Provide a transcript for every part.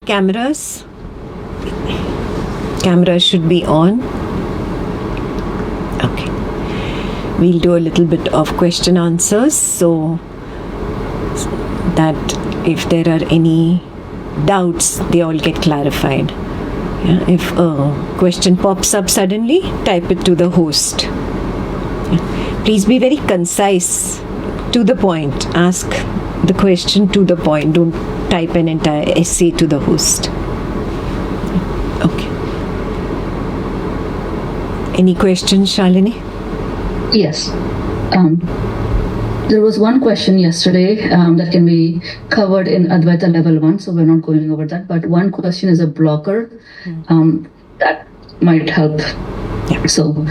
Cameras. Cameras should be on. Okay. We'll do a little bit of question answers so that if there are any doubts, they all get clarified. Yeah? If a question pops up suddenly, type it to the host. Yeah? Please be very concise, to the point. Ask the question to the point. Don't type an entire essay to the host. Okay. Any questions, Shalini? Yes. There was one question yesterday that can be covered in Advaita level 1, so we're not going over that. But one question is a blocker that might help. Yeah. So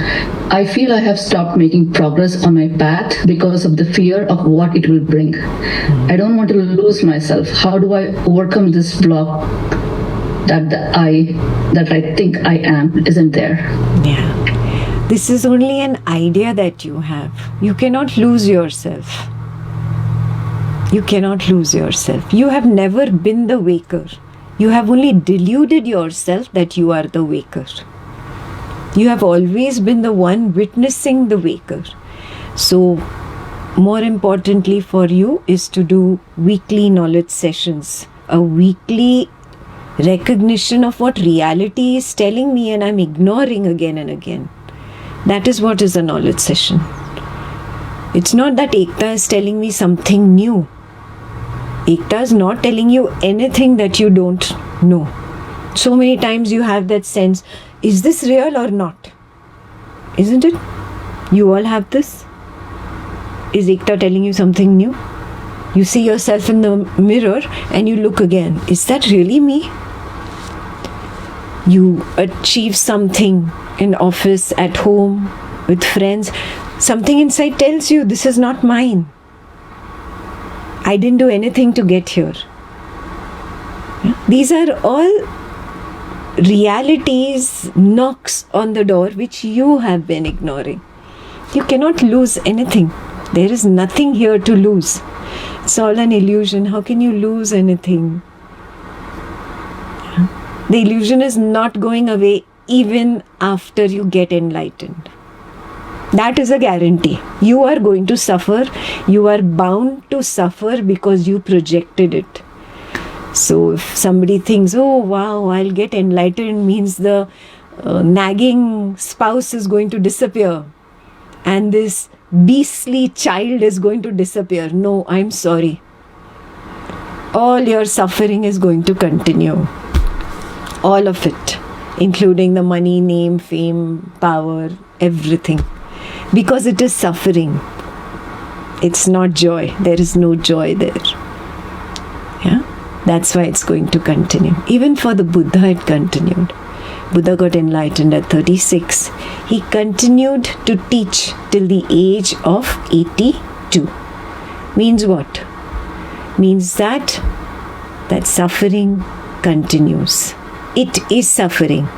I feel I have stopped making progress on my path because of the fear of what it will bring. I don't want to lose myself. How do I overcome this block that I think I am isn't there? Yeah. This is only an idea that you have. You cannot lose yourself. You cannot lose yourself. You have never been the waker. You have only deluded yourself that you are the waker. You have always been the one witnessing the waker. So, more importantly for you is to do weekly knowledge sessions, a weekly recognition of what reality is telling me and I'm ignoring again and again. That is what is a knowledge session. It's not that Ekta is telling me something new. Ekta is not telling you anything that you don't know. So many times you have that sense, is this real or not? Isn't it? You all have this. Is Ekta telling you something new? You see yourself in the mirror and you look again. Is that really me? You achieve something in office, at home, with friends. Something inside tells you this is not mine. I didn't do anything to get here. These are all realities, knocks on the door which you have been ignoring. You cannot lose anything. There is nothing here to lose. It's all an illusion. How can you lose anything? The illusion is not going away even after you get enlightened. That is a guarantee. You are going to suffer. You are bound to suffer because you projected it. So if somebody thinks, oh wow, I'll get enlightened means the nagging spouse is going to disappear and this beastly child is going to disappear. No, I'm sorry. All your suffering is going to continue. All of it, including the money, name, fame, power, everything. Because it is suffering. It's not joy. There is no joy there. Yeah? That's why it's going to continue. Even for the Buddha, it continued. Buddha got enlightened at 36. He continued to teach till the age of 82. Means what? Means that suffering continues. It is suffering.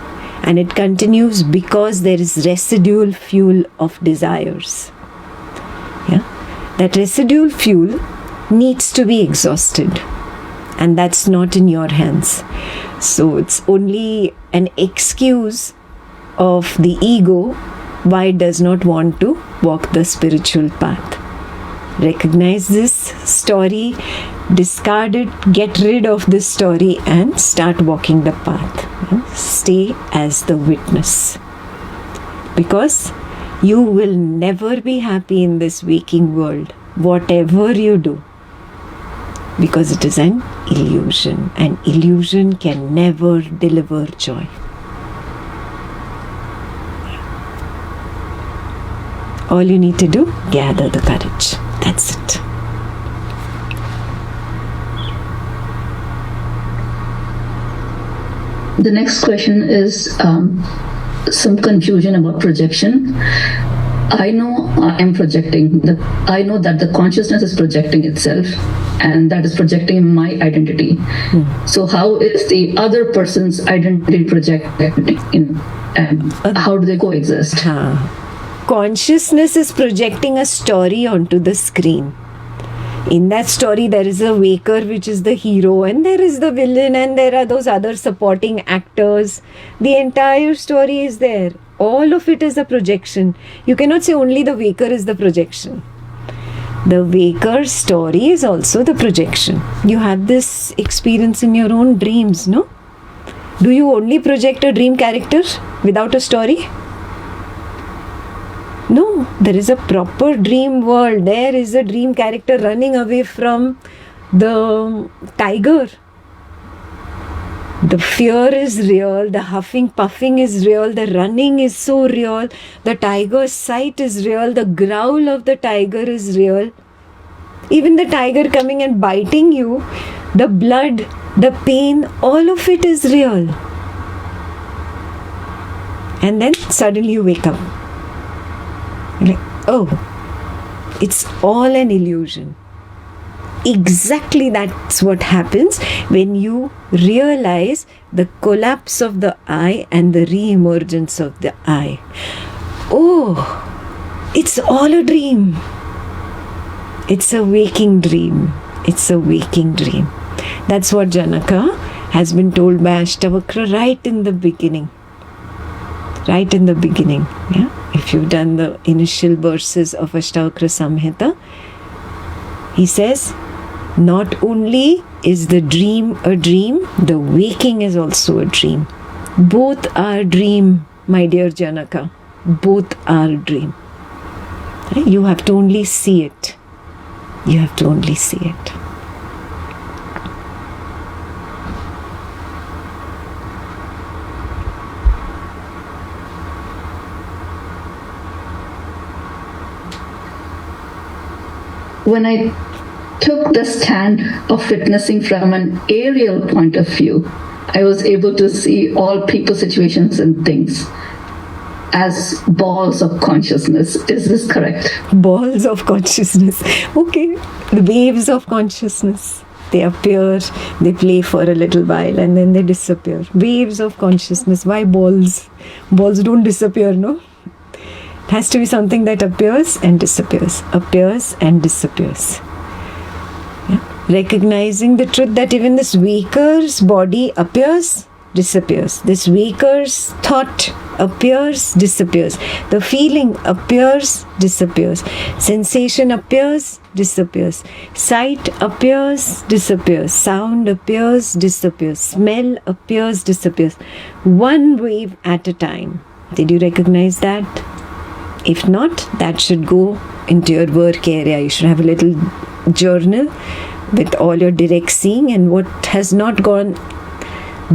And it continues because there is residual fuel of desires. Yeah? That residual fuel needs to be exhausted. And that's not in your hands. So it's only an excuse of the ego why it does not want to walk the spiritual path. Recognize this story, discard it, get rid of this story and start walking the path. Stay as the witness. Because you will never be happy in this waking world, whatever you do. Because it is an illusion. An illusion can never deliver joy. All you need to do, gather the courage. That's it. The next question is some confusion about projection. I know I am projecting. I know that the consciousness is projecting itself and that is projecting my identity. So how is the other person's identity projected in, and how do they coexist? Consciousness is projecting a story onto the screen. In that story, there is a waker, which is the hero, and there is the villain, and there are those other supporting actors. The entire story is there. All of it is a projection. You cannot say only the waker is the projection. The waker's story is also the projection. You have this experience in your own dreams, no? Do you only project a dream character without a story? No, there is a proper dream world. There is a dream character running away from the tiger. The fear is real, the huffing, puffing is real, the running is so real, the tiger's sight is real, the growl of the tiger is real. Even the tiger coming and biting you, the blood, the pain, all of it is real. And then suddenly you wake up. You're like, oh, it's all an illusion. Exactly that's what happens when you realize the collapse of the I and the re-emergence of the I. Oh, it's all a dream. It's a waking dream. It's a waking dream. That's what Janaka has been told by Ashtavakra right in the beginning. Right in the beginning. Yeah? If you've done the initial verses of Ashtavakra Samhita, he says, not only is the dream a dream, the waking is also a dream. Both are dream, my dear Janaka. Both are dream. You have to only see it. You have to only see it. When I took the stand of witnessing from an aerial point of view, I was able to see all people, situations, and things as balls of consciousness. Is this correct? Balls of consciousness. Okay. The waves of consciousness. They appear, they play for a little while, and then they disappear. Waves of consciousness. Why balls? Balls don't disappear, no? It has to be something that appears and disappears. Appears and disappears. Recognizing the truth that even this waker's body appears, disappears. This waker's thought appears, disappears. The feeling appears, disappears. Sensation appears, disappears. Sight appears, disappears. Sound appears, disappears. Smell appears, disappears. One wave at a time. Did you recognize that? If not, that should go into your work area. You should have a little journal with all your direct seeing, and what has not gone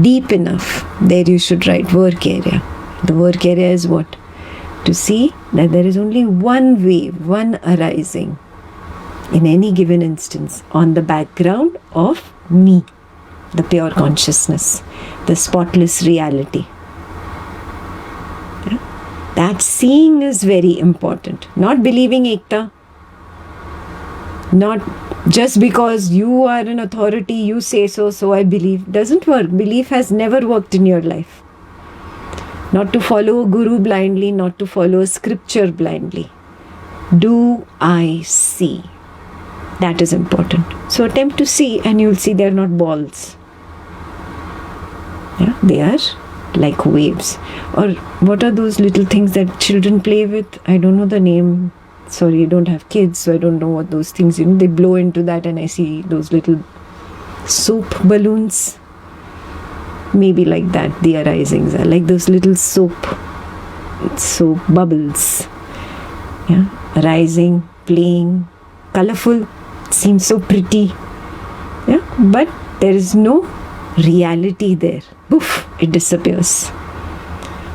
deep enough, there you should write work area. The work area is what? To see that there is only one wave, one arising in any given instance on the background of me, the pure consciousness, the spotless reality. Yeah? That seeing is very important. Not believing ekta. Not just because you are an authority, you say so, so I believe. Doesn't work. Belief has never worked in your life. Not to follow a guru blindly, not to follow a scripture blindly. Do I see? That is important. So attempt to see, and you'll see they're not balls. Yeah, they are like waves. Or what are those little things that children play with? I don't know the name. Sorry, I don't have kids, so I don't know what those things, they blow into that and I see those little soap balloons. Maybe like that, the arisings are like those little soap bubbles. Yeah, arising, playing, colorful, seems so pretty. Yeah, but there is no reality there. Poof, it disappears.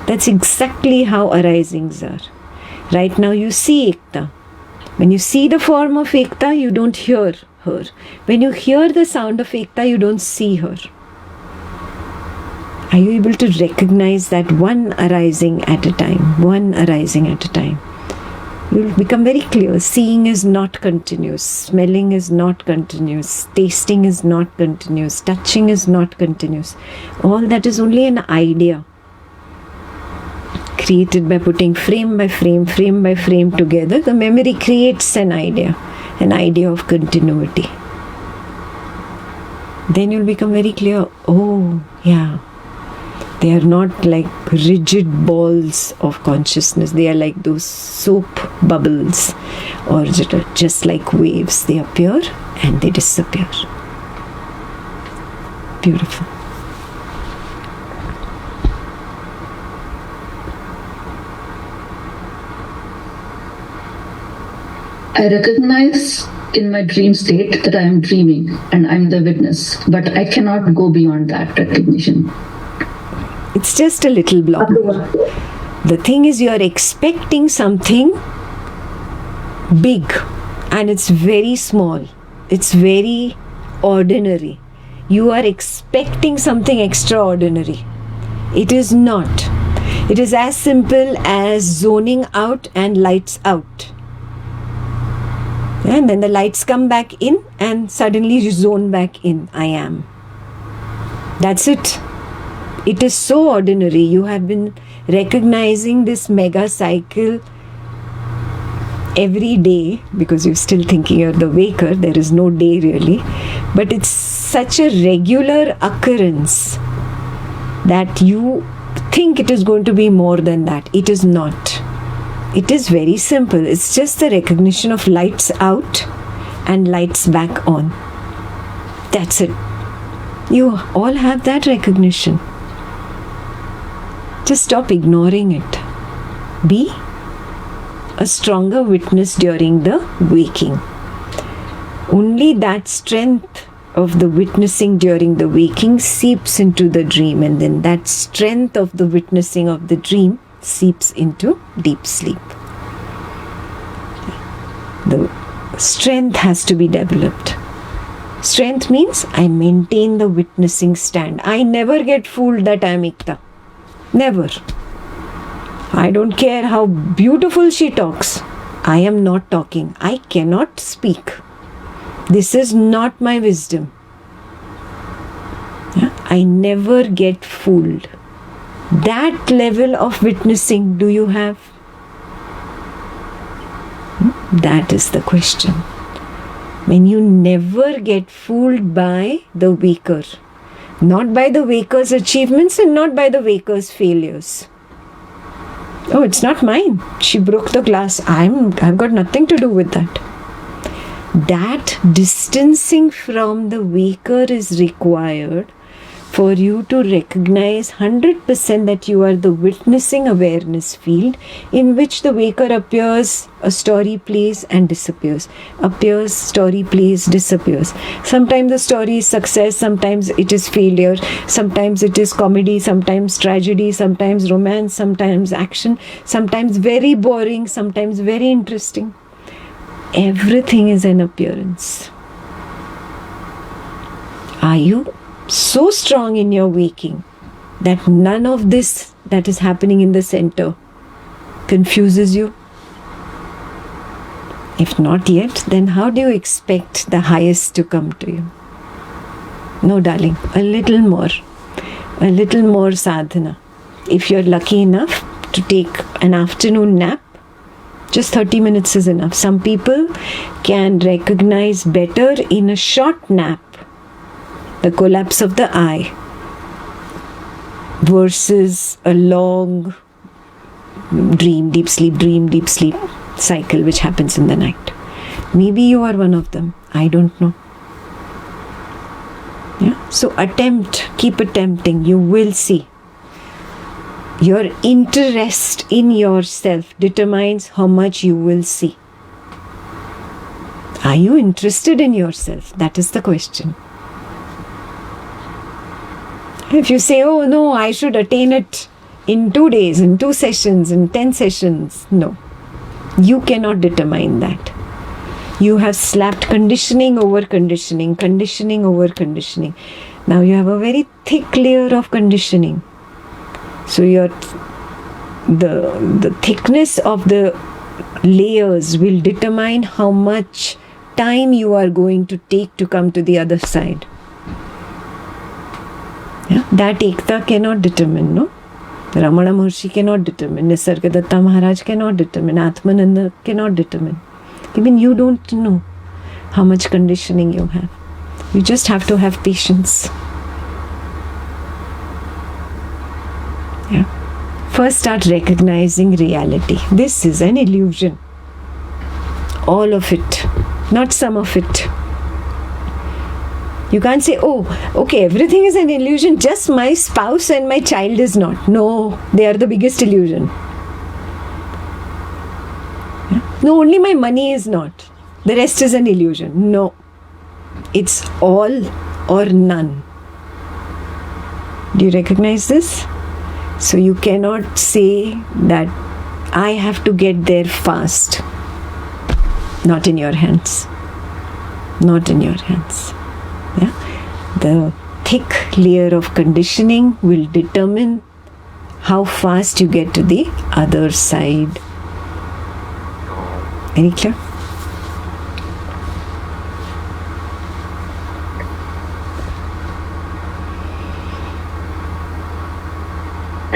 That's exactly how arisings are. Right now you see ekta. When you see the form of ekta, you don't hear her. When you hear the sound of ekta, you don't see her. Are you able to recognize that one arising at a time? One arising at a time. You'll become very clear. Seeing is not continuous. Smelling is not continuous. Tasting is not continuous. Touching is not continuous. All that is only an idea. Created by putting frame by frame together. The memory creates an idea. an idea of continuity. Then you'll become very clear, oh, yeah, they are not like rigid balls of consciousness. They are like those soap bubbles, or just like waves. They appear and they disappear. Beautiful. I recognize in my dream state that I am dreaming and I'm the witness, but I cannot go beyond that recognition. It's just a little block. The thing is, you are expecting something big and it's very small. It's very ordinary. You are expecting something extraordinary. It is not. It is as simple as zoning out and lights out. And then the lights come back in and suddenly you zone back in. I am. That's it. It is so ordinary. You have been recognizing this mega cycle every day because you're still thinking you're the waker. There is no day really. But it's such a regular occurrence that you think it is going to be more than that. It is not. It is very simple. It's just the recognition of lights out and lights back on. That's it. You all have that recognition. Just stop ignoring it. Be a stronger witness during the waking. Only that strength of the witnessing during the waking seeps into the dream, and then that strength of the witnessing of the dream seeps into deep sleep. The strength has to be developed. Strength means I maintain the witnessing stand. I never get fooled that I am Ikta. Never. I don't care how beautiful she talks. I am not talking. I cannot speak. This is not my wisdom. I never get fooled. That level of witnessing do you have? That is the question. When you never get fooled by the waker, not by the waker's achievements and not by the waker's failures. Oh, it's not mine. She broke the glass. I've got nothing to do with that. That distancing from the waker is required for you to recognize 100% that you are the witnessing awareness field in which the waker appears, a story plays and disappears. Appears, story plays, disappears. Sometimes the story is success, sometimes it is failure, sometimes it is comedy, sometimes tragedy, sometimes romance, sometimes action, sometimes very boring, sometimes very interesting. Everything is an appearance. Are you so strong in your waking that none of this that is happening in the center confuses you? If not yet, then how do you expect the highest to come to you? No, darling, a little more sadhana. If you're lucky enough to take an afternoon nap, just 30 minutes is enough. Some people can recognize better in a short nap the collapse of the eye versus a long dream, deep sleep cycle which happens in the night. Maybe you are one of them. I don't know. Yeah. So keep attempting. You will see. Your interest in yourself determines how much you will see. Are you interested in yourself? That is the question. If you say, oh no, I should attain it in 2 days, in 2 sessions, in 10 sessions. No. You cannot determine that. You have slapped conditioning over conditioning, conditioning over conditioning. Now you have a very thick layer of conditioning. So the thickness of the layers will determine how much time you are going to take to come to the other side. Yeah? That Ekta cannot determine, no? Ramana Maharshi cannot determine. Nisargadatta Maharaj cannot determine. Atmananda cannot determine. Even you don't know. how much conditioning you have. You just have to have patience. Yeah. First, start recognizing reality. This is an illusion. All of it, not some of it. You can't say, oh, okay, everything is an illusion, just my spouse and my child is not. No, they are the biggest illusion. No, only my money is not. The rest is an illusion. No, it's all or none. Do you recognize this? So you cannot say that I have to get there fast. Not in your hands. Not in your hands. Yeah? The thick layer of conditioning will determine how fast you get to the other side. Very clear?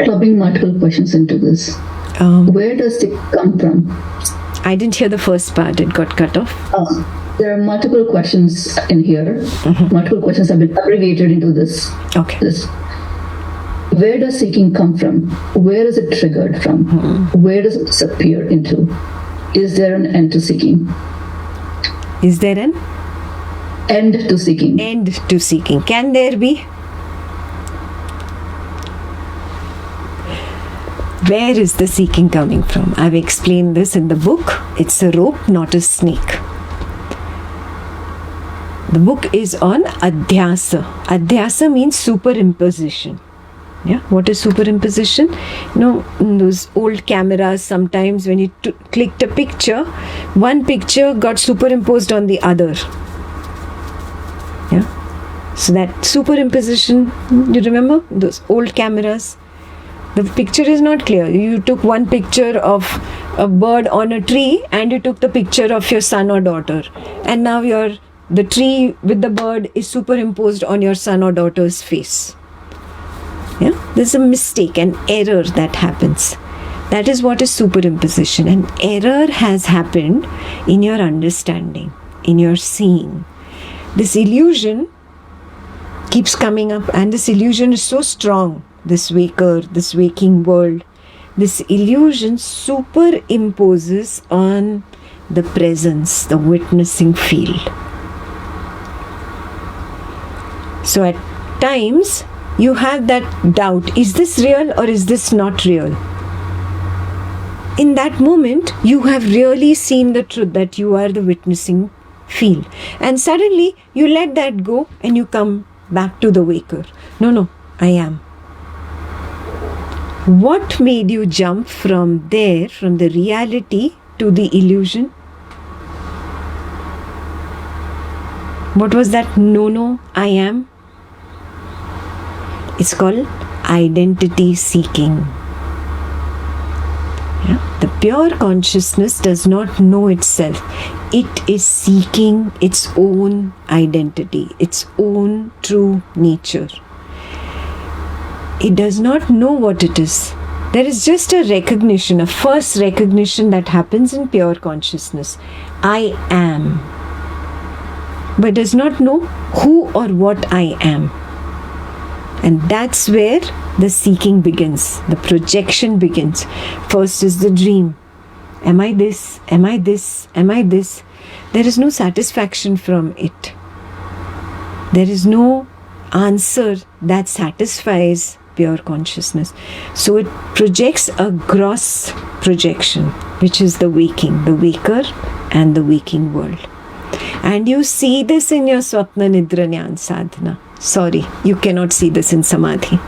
Clubbing multiple questions into this. Where does it come from? I didn't hear the first part. It got cut off. There are multiple questions in here. Multiple questions have been aggregated into this. Okay. Where does seeking come from? Where is it triggered from? Where does it disappear into? Is there an end to seeking? Is there an end to seeking? End to seeking. Can there be? Where is the seeking coming from? I've explained this in the book. It's a rope, not a snake. The book is on adhyasa. Adhyasa means superimposition. Yeah, what is superimposition? You know, in those old cameras, sometimes when you clicked a picture, one picture got superimposed on the other. Yeah, so that superimposition, you remember those old cameras? The picture is not clear. You took one picture of a bird on a tree and you took the picture of your son or daughter, and now the tree with the bird is superimposed on your son or daughter's face. Yeah, there's a mistake, an error that happens. That is what is superimposition. An error has happened in your understanding, in your seeing. This illusion keeps coming up, and this illusion is so strong. This waker, this waking world, this illusion superimposes on the presence, the witnessing field. So at times you have that doubt, is this real or is this not real? In that moment, you have really seen the truth that you are the witnessing field. And suddenly you let that go and you come back to the waker. No, I am. What made you jump from there, from the reality to the illusion? What was that? No, I am. It's called identity seeking. Yeah? The pure consciousness does not know itself. It is seeking its own identity, its own true nature. It does not know what it is. There is just a recognition, a first recognition that happens in pure consciousness. I am. But does not know who or what I am. And that's where the seeking begins, the projection begins. First is the dream. Am I this? Am I this? Am I this? There is no satisfaction from it. There is no answer that satisfies pure consciousness. So it projects a gross projection, which is the waking, the waker and the waking world. And you see this in your Swapna Nidra Jnana Sadhana. Sorry, you cannot see this in Samadhi.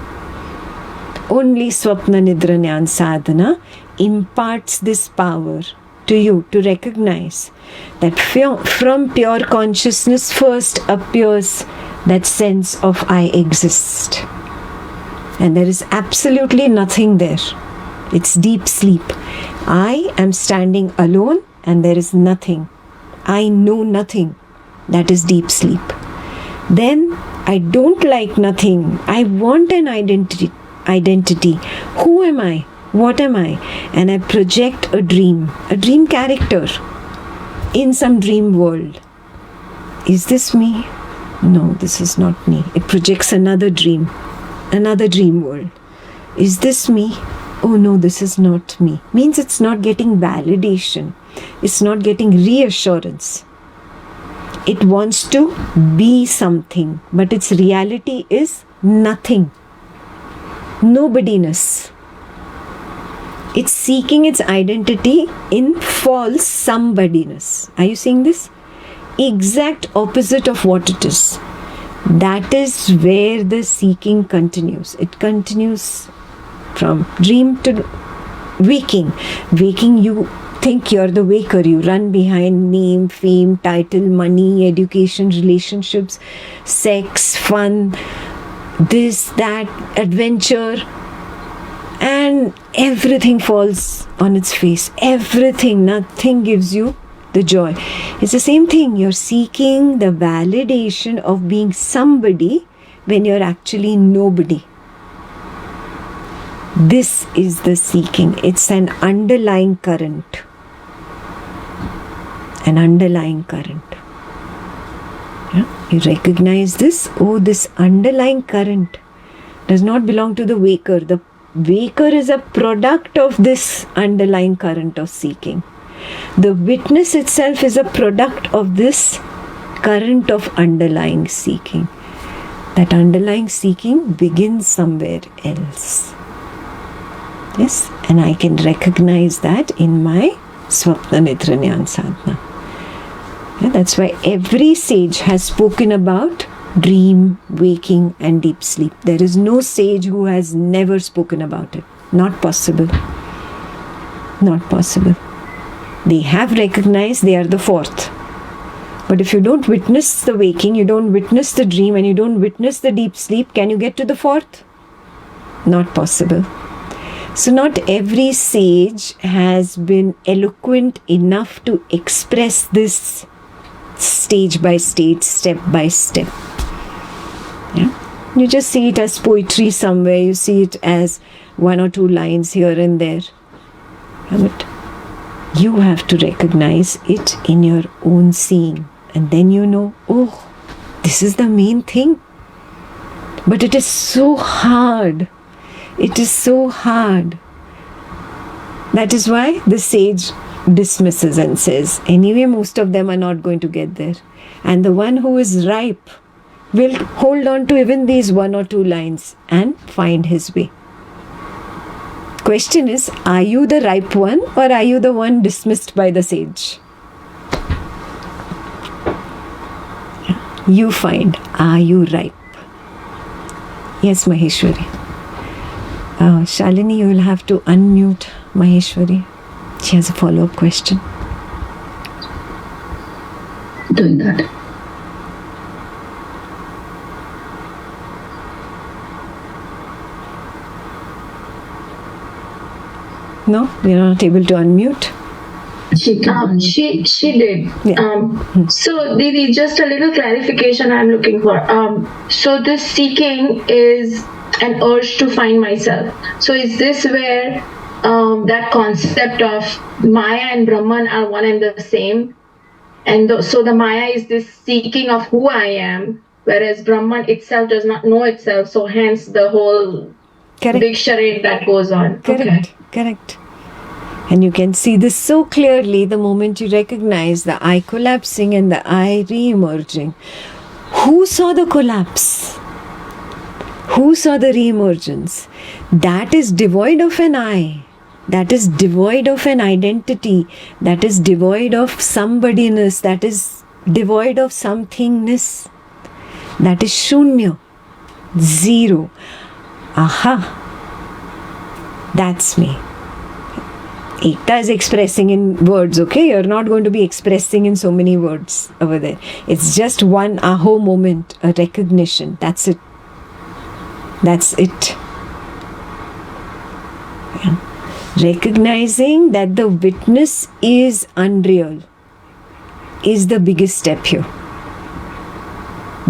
Only Swapna Nidra Jnana Sadhana imparts this power to you to recognize that from pure consciousness first appears that sense of I exist. And there is absolutely nothing there. It's deep sleep. I am standing alone and there is nothing. I know nothing. That is deep sleep. Then I don't like nothing. I want an identity. Who am I? What am I? And I project a dream character in some dream world. is this me? No, this is not me. It projects another dream world. Is this me? Oh no, this is not me. Means it's not getting validation. It's not getting reassurance. It wants to be something, but its reality is nothing. Nobodiness. It's seeking its identity in false somebodiness. Are you seeing this? Exact opposite of what it is. That is where the seeking continues. It continues from dream to waking. Waking, you think you're the waker. You run behind name, fame, title, money, education, relationships, sex, fun, this, that, adventure. And everything falls on its face. Everything, nothing gives you the joy. It's the same thing. You're seeking the validation of being somebody when you're actually nobody. This is the seeking. It's an underlying current. An underlying current. Yeah? You recognize this? Oh, this underlying current does not belong to the waker. The waker is a product of this underlying current of seeking. The witness itself is a product of this current of underlying seeking. That underlying seeking begins somewhere else. Yes, and I can recognize that in my Swapna Nidra Jnana Sadhana. Yeah, that's why every sage has spoken about dream, waking and deep sleep. There is no sage who has never spoken about it. Not possible. Not possible. They have recognized they are the fourth. But if you don't witness the waking, you don't witness the dream, and you don't witness the deep sleep, can you get to the fourth? Not possible. So not every sage has been eloquent enough to express this stage by stage, step by step. Yeah? You just see it as poetry somewhere. You see it as one or two lines here and there. But you have to recognize it in your own seeing. And then you know, oh, this is the main thing. But it is so hard. It is so hard. That is why the sage dismisses and says, anyway, most of them are not going to get there. And the one who is ripe will hold on to even these one or two lines and find his way. Question is, are you the ripe one or are you the one dismissed by the sage? You find, are you ripe? Yes, Maheshwari. Shalini, you will have to unmute Maheshwari. She has a follow-up question. Doing that. No, you're not able to unmute. She did. Yeah. So, Didi, just a little clarification I'm looking for. So this seeking is an urge to find myself. So is this where that concept of Maya and Brahman are one and the same? And so the Maya is this seeking of who I am, whereas Brahman itself does not know itself. So hence the whole big charade that goes on. Correct. And you can see this so clearly the moment you recognize the I collapsing and the I re-emerging. Who saw the collapse? Who saw the re-emergence? That is devoid of an I. That is devoid of an identity. That is devoid of somebodiness. That is devoid of somethingness. That is shunya. Zero. Aha. That's me. Ekta is expressing in words, okay? You're not going to be expressing in so many words over there. It's just one aho moment, a recognition. That's it. That's it. Yeah. Recognizing that the witness is unreal is the biggest step here.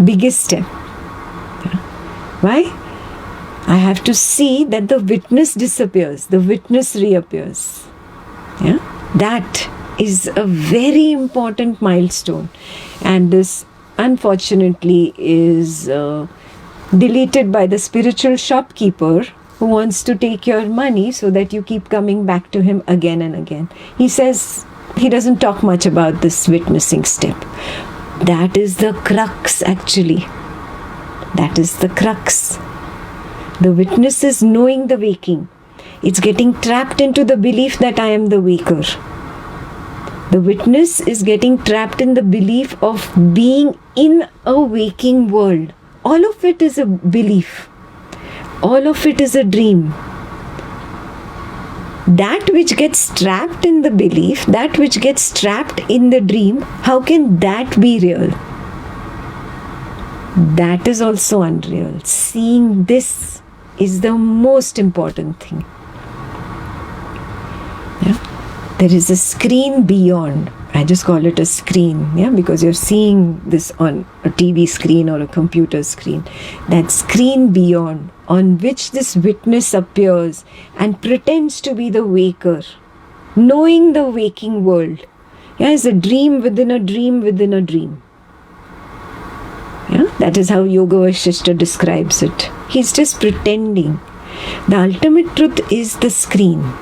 Biggest step. Yeah. Why? I have to see that the witness disappears, the witness reappears. Yeah, that is a very important milestone. And this unfortunately is deleted by the spiritual shopkeeper who wants to take your money so that you keep coming back to him again and again. He says he doesn't talk much about this witnessing step. That is the crux, actually. That is the crux. The witness is knowing the waking. It's getting trapped into the belief that I am the waker. The witness is getting trapped in the belief of being in a waking world. All of it is a belief. All of it is a dream. That which gets trapped in the belief, that which gets trapped in the dream, how can that be real? That is also unreal. Seeing this is the most important thing. Yeah? There is a screen beyond. I just call it a screen, yeah, because you're seeing this on a TV screen or a computer screen. That screen beyond, on which this witness appears and pretends to be the waker, knowing the waking world. Yeah, is a dream within a dream within a dream. Yeah, that is how Yoga Vasishtha describes it. He's just pretending. The ultimate truth is the screen.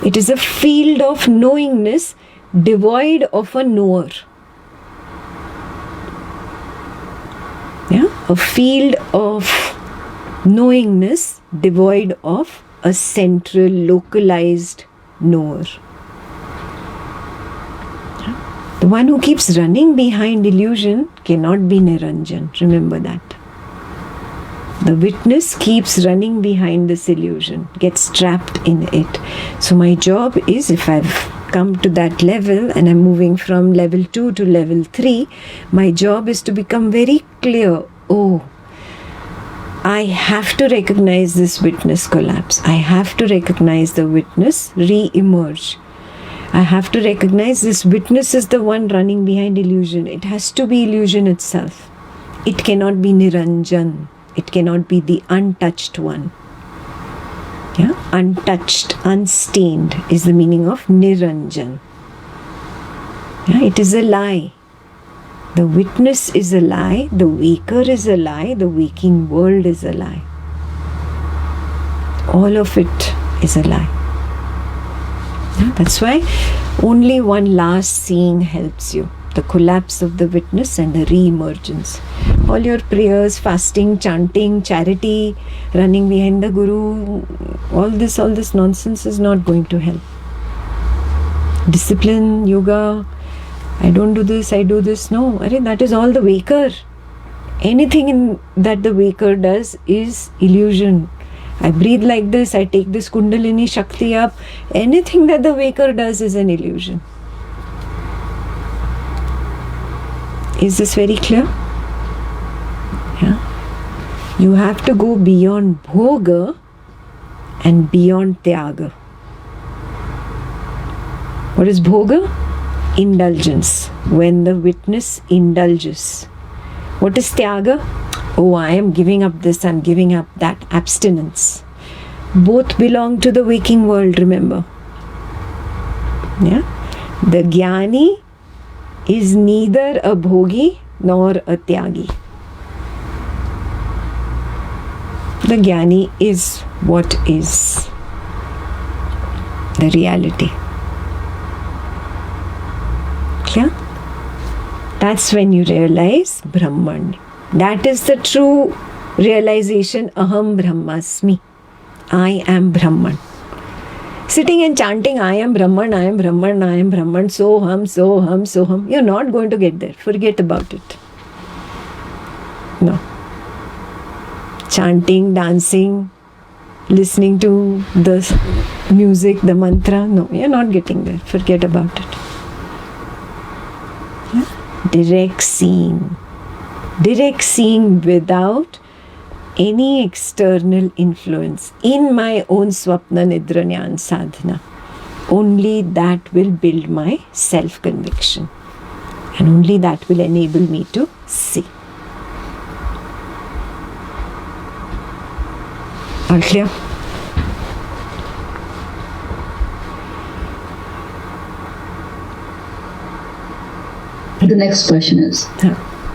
It is a field of knowingness devoid of a knower. Yeah, a field of knowingness devoid of a central localized knower. The one who keeps running behind illusion cannot be Niranjan. Remember that. The witness keeps running behind this illusion, gets trapped in it. So my job is, if I've come to that level and I'm moving from level 2 to level 3, my job is to become very clear. Oh, I have to recognize this witness collapse. I have to recognize the witness re-emerge. I have to recognize this witness is the one running behind illusion. It has to be illusion itself. It cannot be Niranjan. It cannot be the untouched one. Yeah? Untouched, unstained is the meaning of Niranjan. Yeah? It is a lie. The witness is a lie. The waker is a lie. The waking world is a lie. All of it is a lie. Yeah? That's why only one last seeing helps you. The collapse of the witness and the re-emergence. All your prayers, fasting, chanting, charity, running behind the Guru, all this nonsense is not going to help. Discipline, yoga, I don't do this, I do this. No, that is all the waker. Anything that the waker does is illusion. I breathe like this, I take this Kundalini Shakti up. Anything that the waker does is an illusion. Is this very clear? Yeah. You have to go beyond bhoga and beyond tyaga. What is bhoga? Indulgence. When the witness indulges. What is tyaga? Oh, I am giving up this, I am giving up that. Abstinence. Both belong to the waking world, remember. Yeah. The jnani is neither a bhogi nor a tyagi. The jnani is what is the reality. Clear? That's when you realize Brahman. That is the true realization. Aham Brahmasmi. I am Brahman. Sitting and chanting, I am Brahman, I am Brahman, I am Brahman, Soham, Soham, Soham. You're not going to get there. Forget about it. No. Chanting, dancing, listening to the music, the mantra. No, you're not getting there. Forget about it. Yeah? Direct seeing. Direct seeing without any external influence in my own Swapna Nidra Jnana Sadhana. Only that will build my self-conviction. And only that will enable me to see. All clear? The next question is,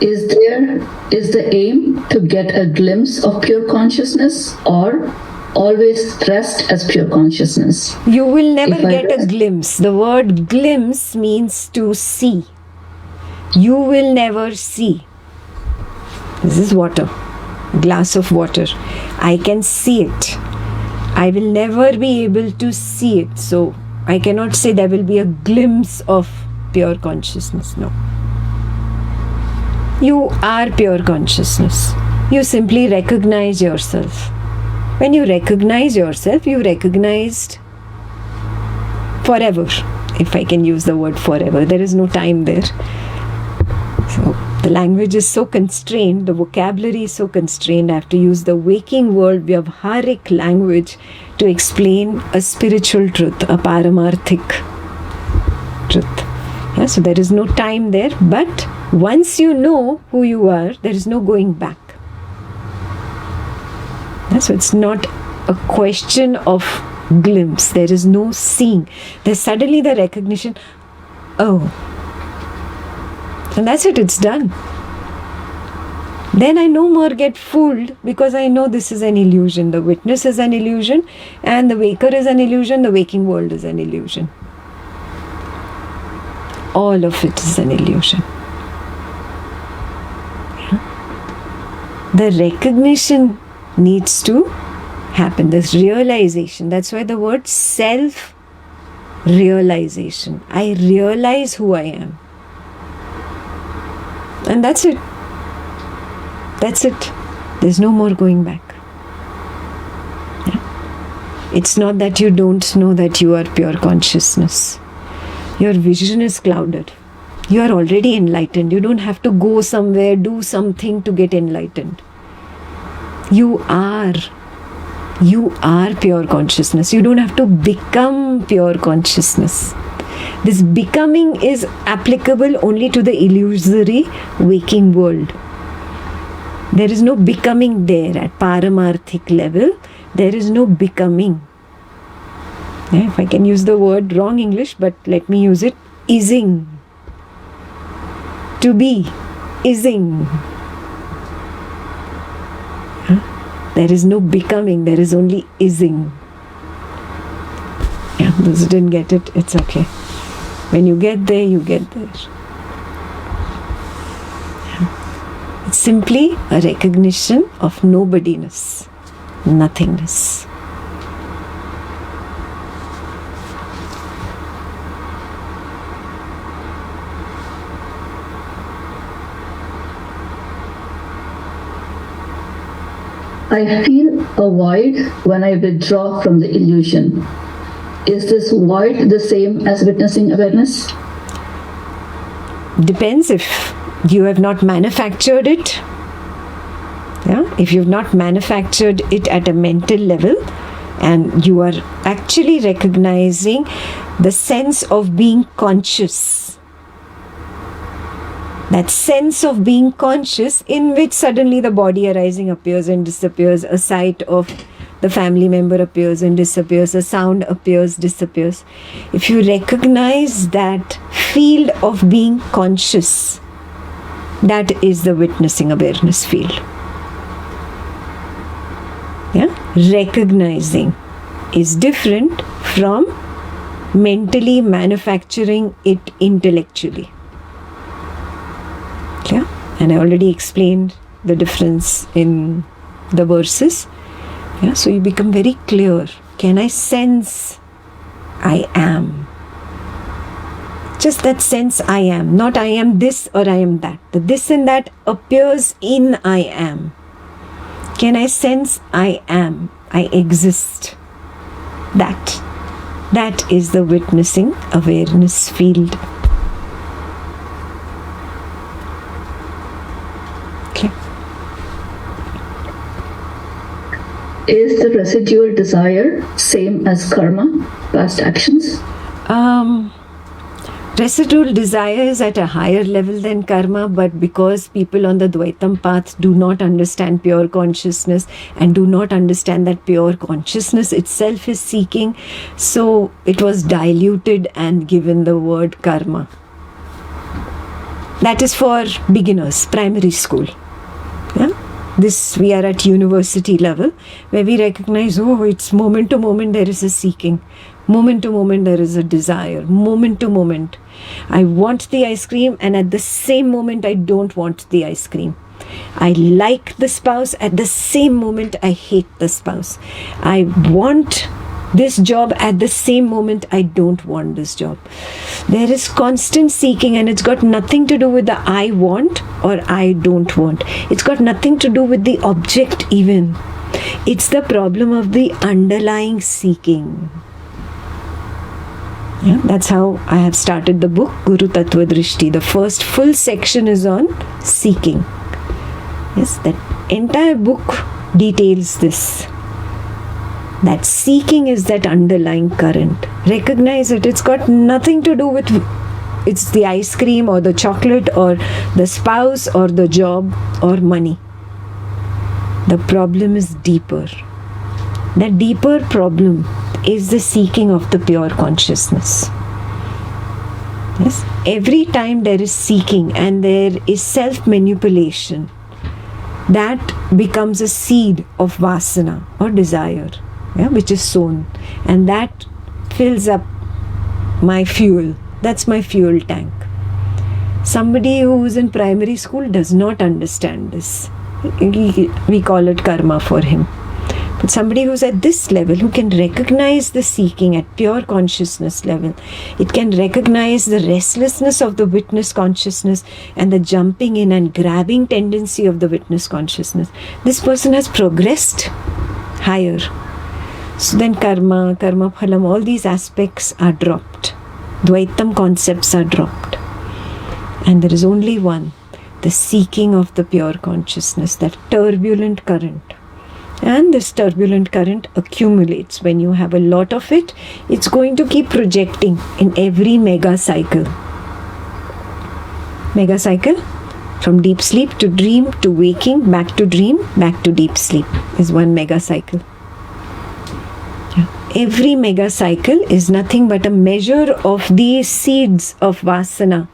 Is the aim to get a glimpse of pure consciousness, or always rest as pure consciousness? You will never If I get a rest- glimpse. The word glimpse means to see. You will never see. This is water, glass of water. I can see it. I will never be able to see it. So I cannot say there will be a glimpse of pure consciousness. No. You are pure consciousness. You simply recognize yourself. When you recognize yourself, you recognized forever. If I can use the word forever, there is no time there. So the language is so constrained, the vocabulary is so constrained. I have to use the waking world, Vyavharik language to explain a spiritual truth, a paramarthik truth. Yeah, so there is no time there, but once you know who you are, there is no going back. Yeah, so it's not a question of glimpse. There is no seeing. There's suddenly the recognition, oh, and that's it, it's done. Then I no more get fooled because I know this is an illusion. The witness is an illusion, and the waker is an illusion, the waking world is an illusion. All of it is an illusion. The recognition needs to happen, this realization. That's why the word self realization. I realize who I am. And that's it. That's it. There's no more going back. Yeah. It's not that you don't know that you are pure consciousness. Your vision is clouded. You are already enlightened. You don't have to go somewhere, do something to get enlightened. You are pure consciousness. You don't have to become pure consciousness. This becoming is applicable only to the illusory waking world. There is no becoming there at paramarthik level. There is no becoming. Yeah, if I can use the word wrong English, but let me use it. Ising. To be. Ising. Huh? There is no becoming. There is only ising. Yeah, those who didn't get it, it's okay. When you get there, you get there. Yeah. It's simply a recognition of nobodiness, nothingness. I feel a void when I withdraw from the illusion. Is this void the same as witnessing awareness? Depends if you have not manufactured it. Yeah? If you've not manufactured it at a mental level and you are actually recognizing the sense of being conscious. That sense of being conscious in which suddenly the body arising appears and disappears, a sight of the family member appears and disappears, a sound appears, disappears. If you recognize that field of being conscious, that is the witnessing awareness field. Yeah? Recognizing is different from mentally manufacturing it intellectually. Yeah? And I already explained the difference in the verses. Yeah? So you become very clear. Can I sense I am? Just that sense I am. Not I am this or I am that. The this and that appears in I am. Can I sense I am? I exist. That is the witnessing awareness field. Okay. Is the residual desire same as karma, past actions? Residual desire is at a higher level than karma, but because people on the Dvaitam path do not understand pure consciousness and do not understand that pure consciousness itself is seeking, so it was diluted and given the word karma. That is for beginners, primary school. Yeah? This, we are at university level, where we recognize, oh, it's moment to moment there is a seeking. Moment to moment there is a desire. Moment to moment. I want the ice cream, and at the same moment I don't want the ice cream. I like the spouse, at the same moment I hate the spouse. I want this job, at the same moment I don't want this job. There is constant seeking, and it's got nothing to do with the I want or I don't want. It's got nothing to do with the object even. It's the problem of the underlying seeking. Yeah, that's how I have started the book Guru Tattva Drishti. The first full section is on seeking. Yes, that entire book details this. That seeking is that underlying current. Recognize it. It's got nothing to do with it's the ice cream or the chocolate or the spouse or the job or money. The problem is deeper. The deeper problem is the seeking of the pure consciousness. Yes? Every time there is seeking and there is self-manipulation, that becomes a seed of vasana or desire, yeah, which is sown, and that fills up my fuel. That's my fuel tank. Somebody who is in primary school does not understand this. We call it karma for him. But somebody who's at this level, who can recognize the seeking at pure consciousness level, it can recognize the restlessness of the witness consciousness and the jumping in and grabbing tendency of the witness consciousness. This person has progressed higher. So then karma phalam, all these aspects are dropped. Dvaitam concepts are dropped. And there is only one, the seeking of the pure consciousness, that turbulent current. And this turbulent current accumulates. When you have a lot of it, it's going to keep projecting in every mega cycle. Mega cycle? From deep sleep to dream to waking, back to dream, back to deep sleep is one mega cycle. Yeah. Every mega cycle is nothing but a measure of these seeds of vasana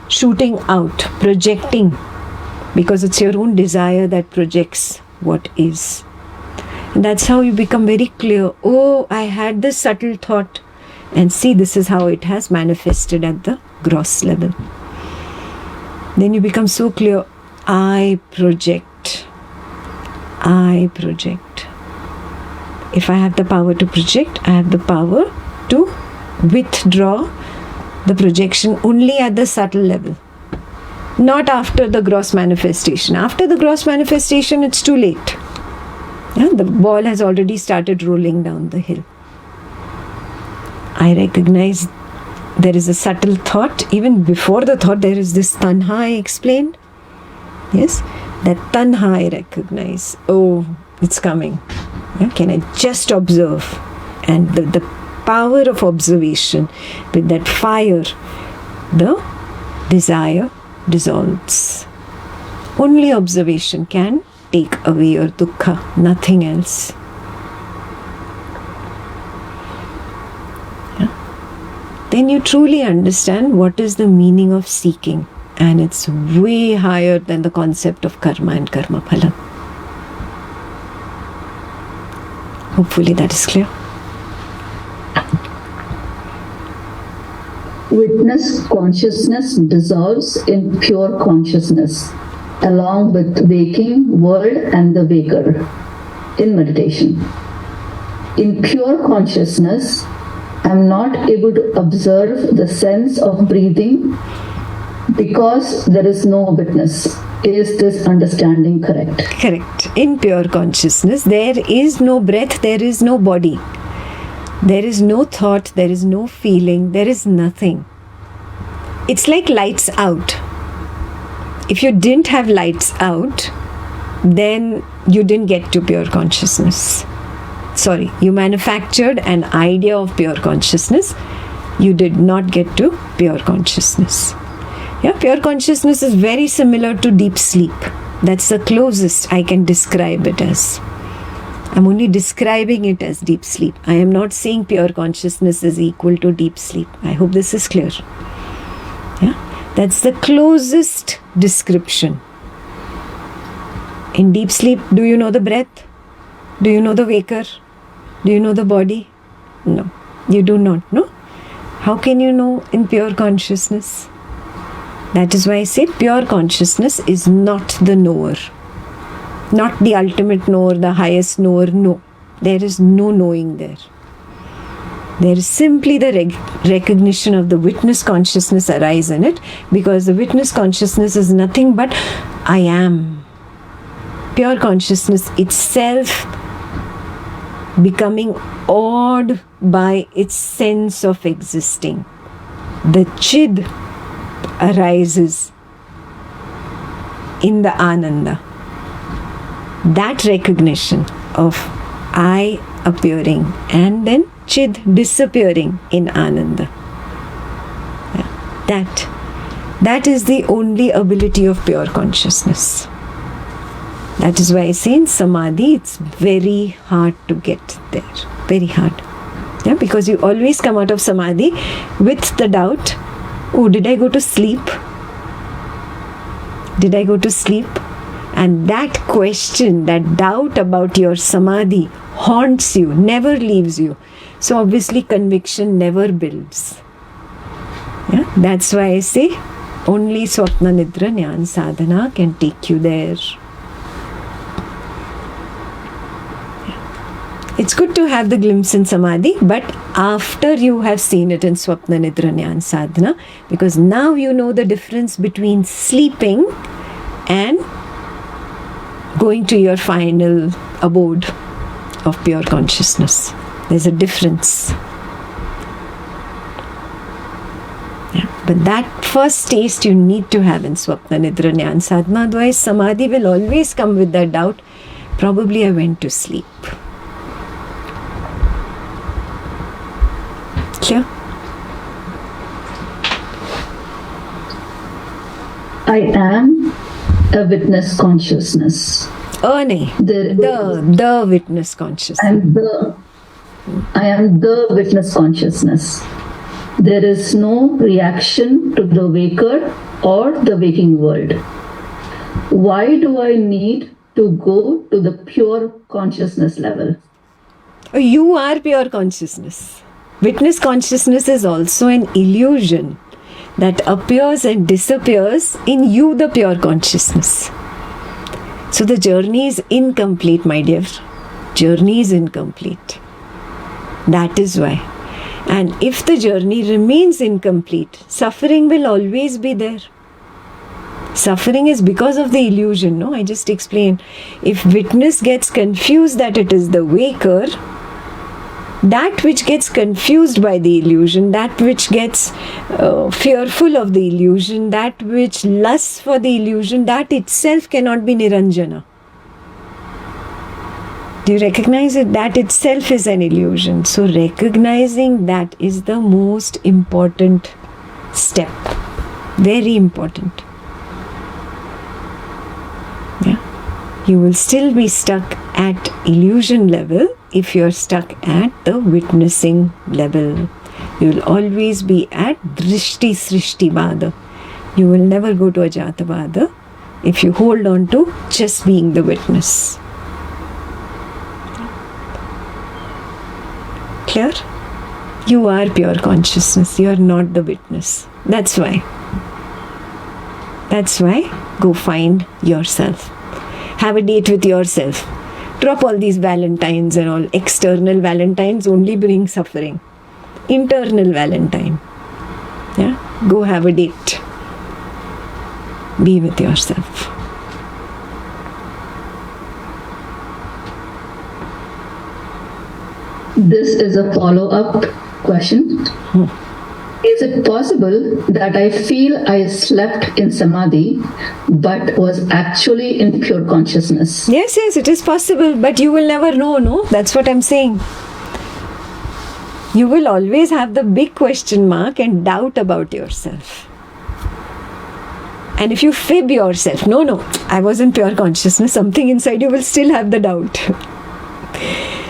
shooting out, projecting, because it's your own desire that projects what is. And that's how you become very clear. Oh, I had this subtle thought, and see, this is how it has manifested at the gross level. Then you become so clear. I project. If I have the power to project, I have the power to withdraw the projection only at the subtle level, not after the gross manifestation. After the gross manifestation, it's too late. Yeah, the ball has already started rolling down the hill. I recognize there is a subtle thought. Even before the thought, there is this tanha I explained. Yes, that tanha I recognize. Oh, it's coming. Yeah, can I just observe? And the power of observation, with that fire, the desire dissolves. Only observation can take away your dukkha, nothing else. Yeah. Then you truly understand what is the meaning of seeking, and it's way higher than the concept of karma and karma phala. Hopefully that is clear. Witness consciousness dissolves in pure consciousness, along with waking world and the waker in meditation. In pure consciousness, I am not able to observe the sense of breathing because there is no witness. Is this understanding correct? Correct. In pure consciousness, there is no breath, there is no body. There is no thought, there is no feeling, there is nothing. It's like lights out. If you didn't have lights out, then you didn't get to pure consciousness. Sorry, you manufactured an idea of pure consciousness. You did not get to pure consciousness. Yeah, pure consciousness is very similar to deep sleep. That's the closest I can describe it as. I'm only describing it as deep sleep. I am not saying pure consciousness is equal to deep sleep. I hope this is clear. Yeah? That's the closest description. In deep sleep, do you know the breath? Do you know the waker? Do you know the body? No, you do not know. How can you know in pure consciousness? That is why I say pure consciousness is not the knower. Not the ultimate knower, the highest knower. No, there is no knowing there. There is simply the recognition of the witness consciousness arise in it, because the witness consciousness is nothing but I am. Pure consciousness itself becoming awed by its sense of existing. The Chid arises in the Ananda. That recognition of I appearing and then Chid disappearing in Ananda. That is the only ability of pure consciousness. That is why I say in Samadhi it's very hard to get there. Very hard. Yeah, because you always come out of Samadhi with the doubt, oh, did I go to sleep? Did I go to sleep? And that question, that doubt about your Samadhi haunts you, never leaves you. So obviously conviction never builds. Yeah, that's why I say only Swapna Nidra Jnana Sadhana can take you there. It's good to have the glimpse in Samadhi, but after you have seen it in Swapna Nidra Jnana Sadhana, because now you know the difference between sleeping and going to your final abode of pure consciousness. There's a difference. Yeah. But that first taste you need to have in Swapna Nidra Jnana Sadhana, otherwise Samadhi will always come with that doubt. Probably I went to sleep. Clear? I am a witness consciousness. Oh, nahi. The witness consciousness. I am the witness consciousness. There is no reaction to the waker or the waking world. Why do I need to go to the pure consciousness level? You are pure consciousness. Witness consciousness is also an illusion that appears and disappears in you, the pure consciousness. So the journey is incomplete, my dear. Journey is incomplete. That is why. And if the journey remains incomplete, suffering will always be there. Suffering is because of the illusion, no? I just explained. If witness gets confused that it is the waker, that which gets confused by the illusion, that which gets fearful of the illusion, that which lusts for the illusion, that itself cannot be Niranjana. Do you recognize it? That itself is an illusion. So recognizing that is the most important step. Very important. Yeah. You will still be stuck at illusion level if you're stuck at the witnessing level. You will always be at Drishti Srishti Vada. You will never go to Ajata Vada if you hold on to just being the witness. Clear? You are pure consciousness. You are not the witness. That's why. That's why go find yourself. Have a date with yourself. Drop all these valentines and all. External valentines only bring suffering. Internal valentine. Yeah? Go have a date. Be with yourself. This is a follow-up question. Is it possible that I feel I slept in Samadhi but was actually in pure consciousness? Yes, it is possible, but you will never know, no? That's what I'm saying. You will always have the big question mark and doubt about yourself. And if you fib yourself, no, I was in pure consciousness, something inside you will still have the doubt.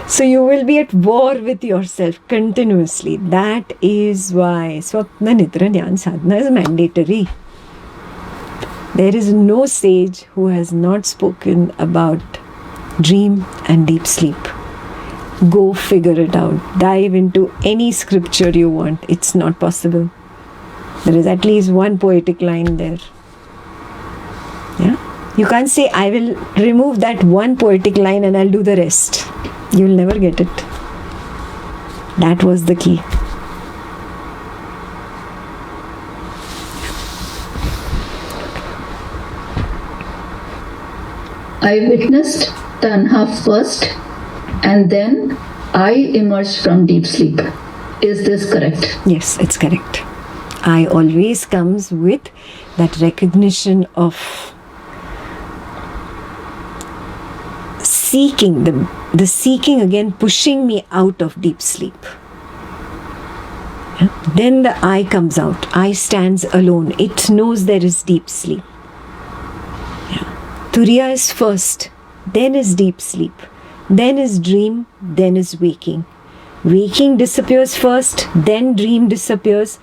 So you will be at war with yourself continuously. That is why Swapna Nidra Jnana Sadhana is mandatory. There is no sage who has not spoken about dream and deep sleep. Go figure it out. Dive into any scripture you want. It's not possible. There is at least one poetic line there. Yeah? You can't say, I will remove that one poetic line and I'll do the rest. You'll never get it. That was the key. I witnessed Tanha first and then I emerged from deep sleep. Is this correct? Yes, it's correct. I always comes with that recognition of seeking, the seeking again pushing me out of deep sleep. Yeah? Then the I comes out. I stands alone. It knows there is deep sleep. Yeah. Turiya is first, then is deep sleep, then is dream, then is waking. Waking disappears first, then dream disappears,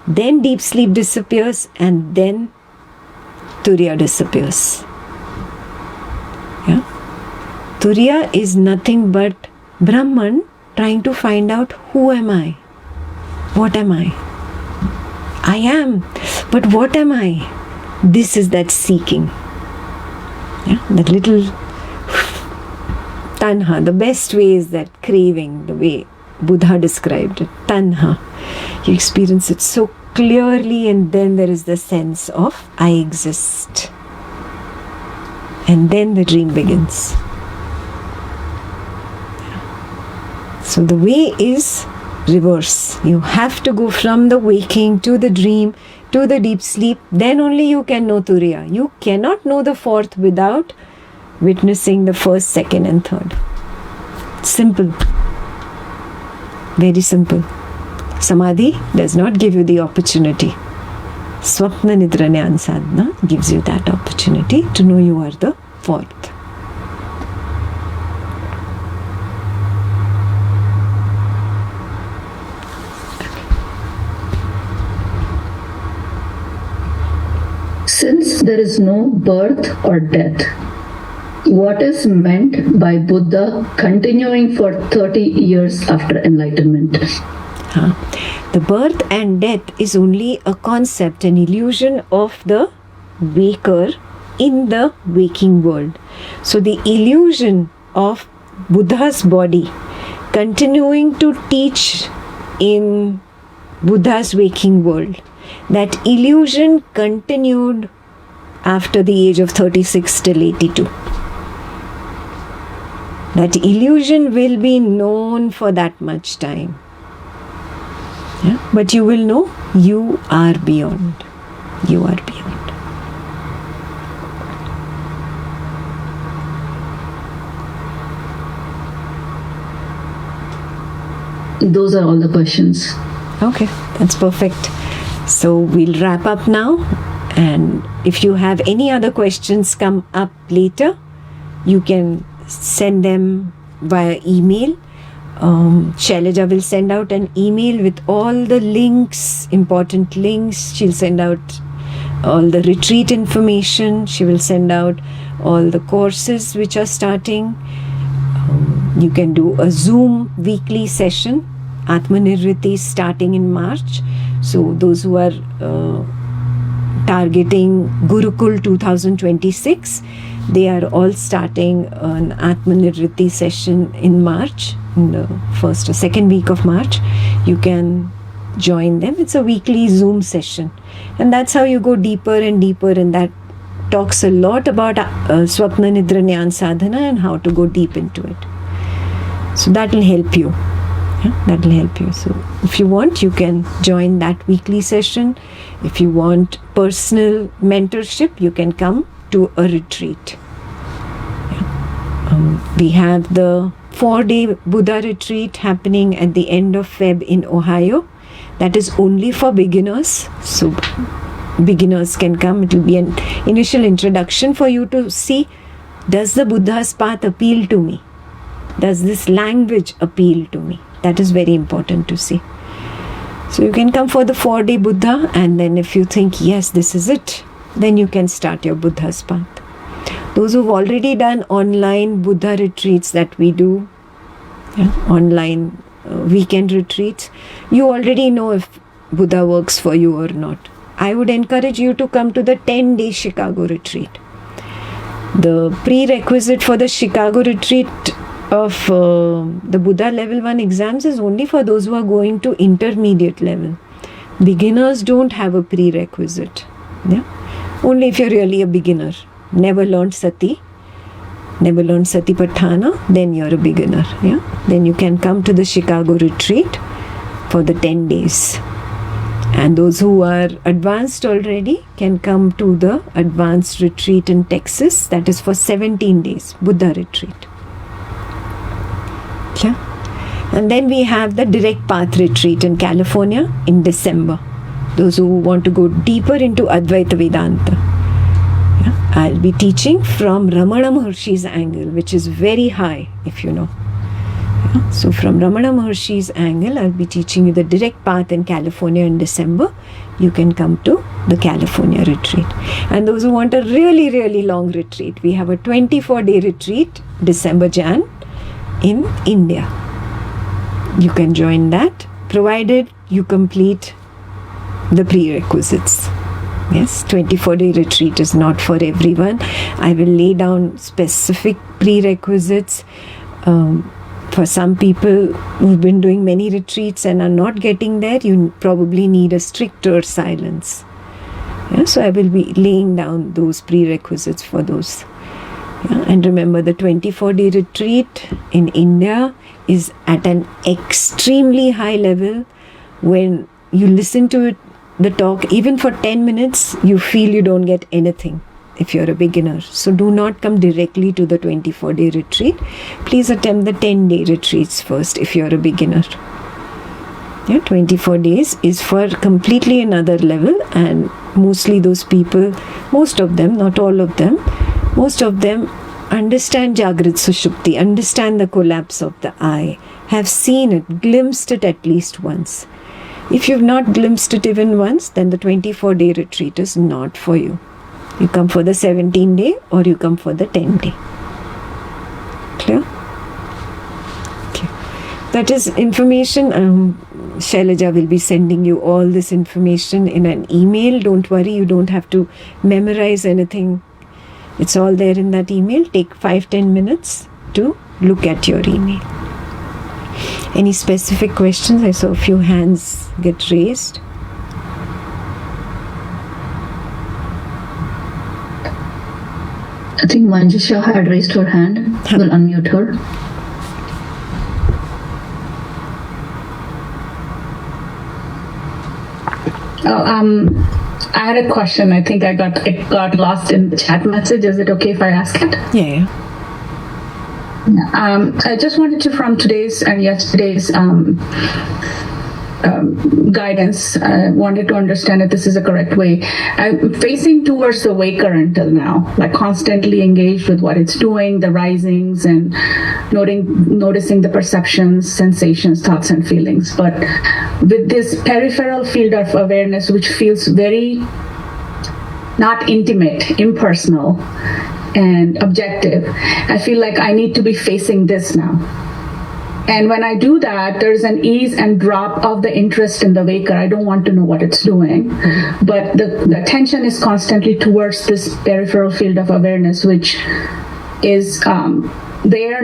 then deep sleep disappears, and then Turiya disappears. Yeah? Turiya is nothing but Brahman trying to find out who am I? What am I? I am, but what am I? This is that seeking. Yeah? That little tanha. The best way is that craving, the way Buddha described it. Tanha. You experience it so clearly, and then there is the sense of I exist. And then the dream begins. So the way is reverse. You have to go from the waking to the dream to the deep sleep. Then only you can know Turiya. You cannot know the fourth without witnessing the first, second, and third. Simple. Very simple. Samadhi does not give you the opportunity. Swapna Nidra Jnana Sadhana gives you that opportunity to know you are the fourth. Since there is no birth or death, what is meant by Buddha continuing for 30 years after enlightenment? The birth and death is only a concept, an illusion of the waker in the waking world. So the illusion of Buddha's body continuing to teach in Buddha's waking world, that illusion continued after the age of 36 till 82. That illusion will be known for that much time. Yeah? But you will know you are beyond. You are beyond. Those are all the questions. Okay, that's perfect. So we'll wrap up now. And if you have any other questions come up later, you can send them via email. Shailaja will send out an email with all the links, important links. She'll send out all the retreat information. She will send out all the courses which are starting. You can do a Zoom weekly session. Atmanirvriti is starting in March. So those who are targeting Gurukul 2026, they are all starting an Atmanirvriti session in March, in the first or second week of March. You can join them. It's a weekly Zoom session. And that's how you go deeper and deeper, and that talks a lot about Swapna Nidra Jnana Sadhana and how to go deep into it. So that will help you. Yeah, that will help you. So if you want, you can join that weekly session. If you want personal mentorship, you can come to a retreat. Yeah. We have the 4-day Buddha retreat happening at the end of Feb in Ohio. That is only for beginners. So beginners can come. It will be an initial introduction for you to see, does the Buddha's path appeal to me? Does this language appeal to me? That is very important to see. So you can come for the 4-day Buddha, and then if you think, yes, this is it, then you can start your Buddha's path. Those who've already done online Buddha retreats that we do, online weekend retreats, you already know if Buddha works for you or not. I would encourage you to come to the 10-day Chicago retreat. The prerequisite for the Chicago retreat of the Buddha level 1 exams is only for those who are going to intermediate level. Beginners don't have a prerequisite. Only if you're really a beginner, never learned Sati Patthana, then you're a beginner. Then you can come to the Chicago retreat for the 10 days. And those who are advanced already can come to the advanced retreat in Texas, that is for 17 days, Buddha retreat. And then we have the direct path retreat in California in December. Those who want to go deeper into Advaita Vedanta. I'll be teaching from Ramana Maharshi's angle, which is very high, if you know. So from Ramana Maharshi's angle, I'll be teaching you the direct path in California in December. You can come to the California retreat. And those who want a really, really long retreat, we have a 24-day retreat, December, Jan, in India. You can join that, provided you complete the prerequisites. Yes, 24-day retreat is not for everyone. I will lay down specific prerequisites. For some people who've been doing many retreats and are not getting there, you probably need a stricter silence. So I will be laying down those prerequisites for those. And remember, the 24-day retreat in India is at an extremely high level. When you listen to it, the talk, even for 10 minutes, you feel you don't get anything if you're a beginner. So do not come directly to the 24-day retreat. Please attempt the 10-day retreats first if you're a beginner. 24 days is for completely another level, and mostly those people, most of them, not all of them, most of them understand Jagrat Sushupti, understand the collapse of the eye, have seen it, glimpsed it at least once. If you've not glimpsed it even once, then the 24-day retreat is not for you. You come for the 17-day or you come for the 10-day. Clear? Okay. That is information. Shailaja will be sending you all this information in an email. Don't worry, you don't have to memorize anything. It's all there in that email. Take 5-10 minutes to look at your email. Any specific questions? I saw a few hands get raised. I think Manjusha had raised her hand. We'll unmute her. I had a question. I think it got lost in the chat message. Is it okay if I ask it? Yeah. I just wanted to, from today's and yesterday's guidance, I wanted to understand if this is a correct way. I'm facing towards the waker until now, like constantly engaged with what it's doing, the risings, and noticing the perceptions, sensations, thoughts, and feelings. But with this peripheral field of awareness, which feels very not intimate, impersonal, and objective, I feel like I need to be facing this now. And when I do that, there's an ease and drop of the interest in the waker. I don't want to know what it's doing. But the attention is constantly towards this peripheral field of awareness, which is there,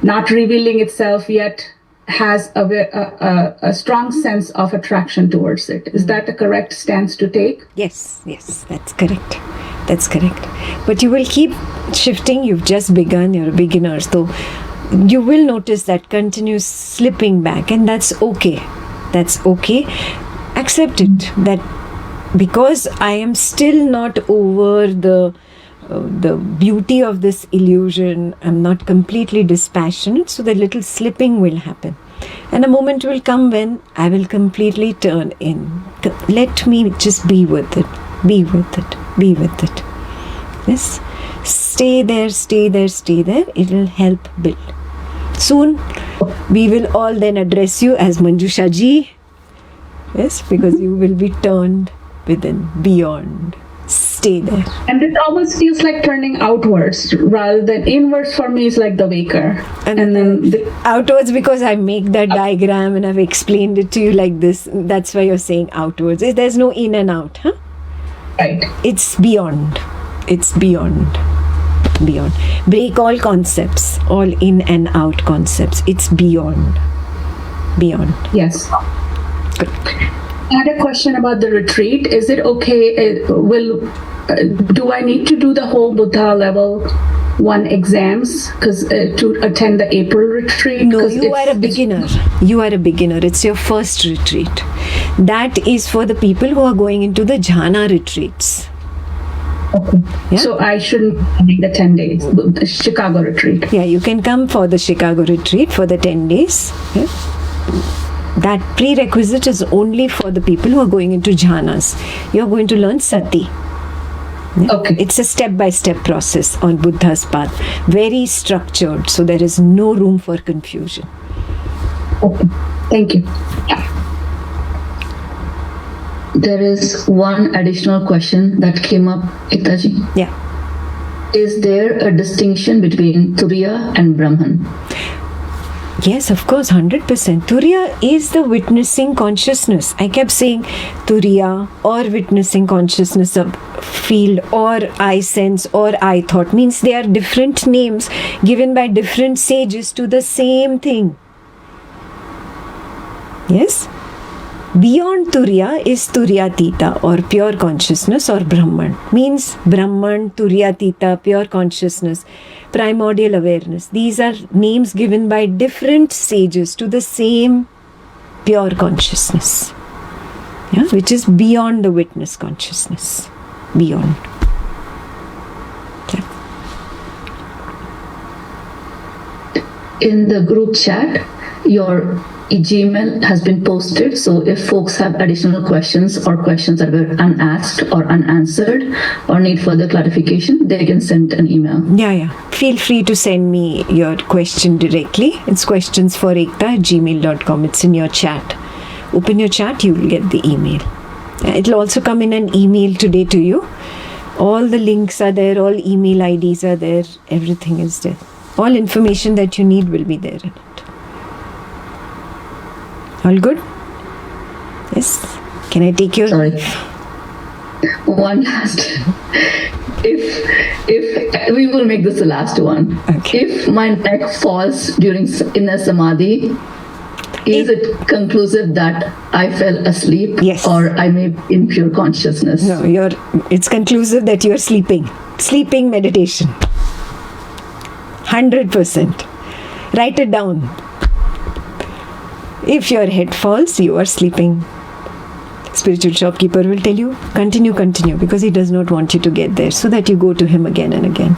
not revealing itself yet, has a strong sense of attraction towards it. Is that the correct stance to take? Yes, that's correct. That's correct. But you will keep shifting. You've just begun. You're a beginner. So you will notice that continuous slipping back, and that's okay. That's okay. Accept it, that because I am still not over the beauty of this illusion, I'm not completely dispassionate, so the little slipping will happen. And a moment will come when I will completely turn in. Let me just be with it. Be with it. Be with it. Yes. Stay there, stay there, stay there. It will help build. Soon, we will all then address you as Manjusha ji. Yes, because you will be turned within, beyond. Stay there. And it almost feels like turning outwards rather than inwards. For me is like the waker. And then Outwards, because I make that diagram and I've explained it to you like this. That's why you're saying outwards. There's no in and out, huh? right. It's beyond. It's beyond. Beyond. Break all concepts, all in and out concepts. It's beyond. Beyond. Yes. Good. I had a question about the retreat. Is it okay? Do I need to do the whole Buddha level 1 exams to attend the April retreat? No, you are a beginner. You are a beginner. It's your first retreat. That is for the people who are going into the jhana retreats. Okay. Yeah? So I shouldn't take the 10 days, the Chicago retreat. Yeah, you can come for the Chicago retreat for the 10 days. Yeah? That prerequisite is only for the people who are going into jhanas. You're going to learn sati. Okay. It's a step-by-step process on Buddha's path. Very structured, so there is no room for confusion. Okay. Thank you. There is one additional question that came up, Ektaji. Yeah. Is there a distinction between Turiya and Brahman? Yes, of course, 100%. Turiya is the witnessing consciousness. I kept saying Turiya or witnessing consciousness of field or I sense or I thought. Means they are different names given by different sages to the same thing. Yes? Beyond Turiya is Turyatita or pure consciousness or Brahman. Means Brahman, Turyatita, pure consciousness, primordial awareness. These are names given by different sages to the same pure consciousness. Yeah, which is beyond the witness consciousness. Beyond. Yeah. In the group chat, your Gmail has been posted, so if folks have additional questions or questions that were unasked or unanswered or need further clarification, they can send an email. Yeah. Feel free to send me your question directly. It's questionsforekta@gmail.com. It's in your chat. Open your chat, you will get the email. It'll also come in an email today to you. All the links are there, all email IDs are there, everything is there. All information that you need will be there in it. All good? Yes. Can I take your... Sorry. One last. If we will make this the last one. Okay. If my neck falls in a samadhi, is it conclusive that I fell asleep? Yes. Or I may be in pure consciousness? No, it's conclusive that you're sleeping. Sleeping meditation. 100%. Write it down. If your head falls, you are sleeping. Spiritual shopkeeper will tell you, continue, because he does not want you to get there, so that you go to him again and again.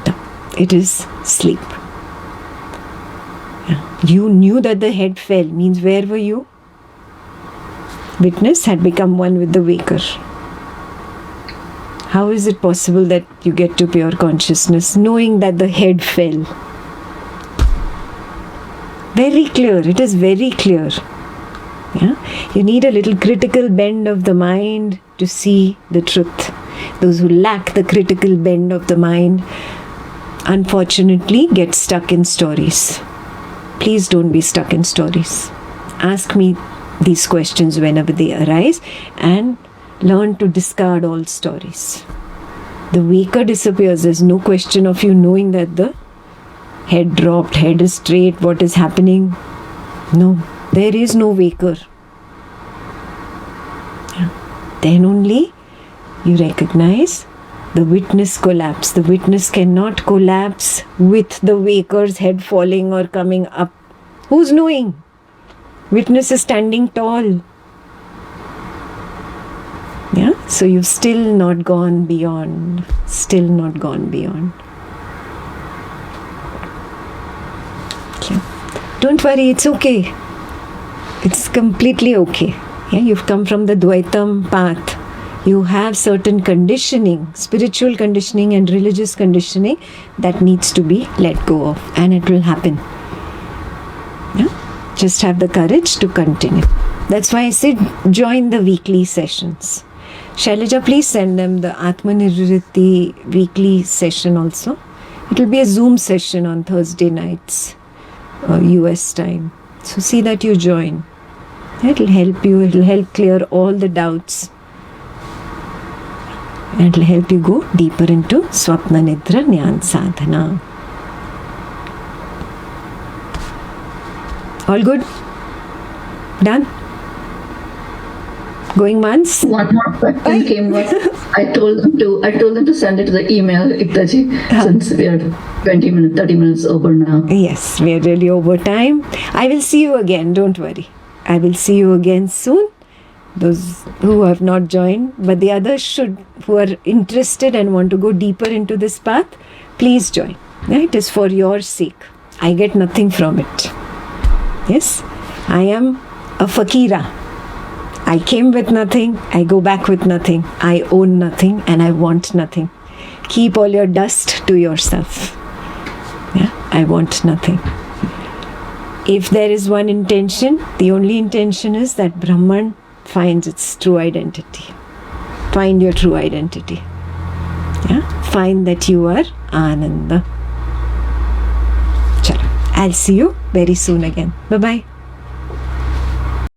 No, it is sleep. Yeah. You knew that the head fell, means where were you? Witness had become one with the waker. How is it possible that you get to pure consciousness knowing that the head fell? Very clear. It is very clear. Yeah? You need a little critical bend of the mind to see the truth. Those who lack the critical bend of the mind, unfortunately, get stuck in stories. Please don't be stuck in stories. Ask me these questions whenever they arise and learn to discard all stories. The waker disappears. There's no question of you knowing that the head dropped, head is straight, what is happening? No, there is no waker. Yeah. Then only you recognize the witness collapse. The witness cannot collapse with the waker's head falling or coming up. Who's knowing? Witness is standing tall. Yeah, so you've still not gone beyond. Still not gone beyond. Don't worry, it's okay. It's completely okay. Yeah, you've come from the Dvaitam path. You have certain conditioning, spiritual conditioning and religious conditioning that needs to be let go of, and it will happen. Yeah? Just have the courage to continue. That's why I said join the weekly sessions. Shailaja, please send them the Atmanivritti weekly session also. It will be a Zoom session on Thursday nights, US time. So see that you join. It will help you, it will help clear all the doubts. And it will help you go deeper into Swapna Nidra Jnana Sadhana. All good? Done? Going once? One more question came up. I told them to send it to the email, Ektaji, since we are 30 minutes over now. Yes, we are really over time. I will see you again, don't worry. I will see you again soon. Those who have not joined, but the others should, who are interested and want to go deeper into this path, please join. It is for your sake. I get nothing from it. Yes, I am a fakira. I came with nothing, I go back with nothing. I own nothing and I want nothing. Keep all your dust to yourself. Yeah, I want nothing. If there is one intention, the only intention is that Brahman finds its true identity. Find your true identity. Yeah, find that you are Ananda. Chalo, I'll see you very soon again. Bye-bye.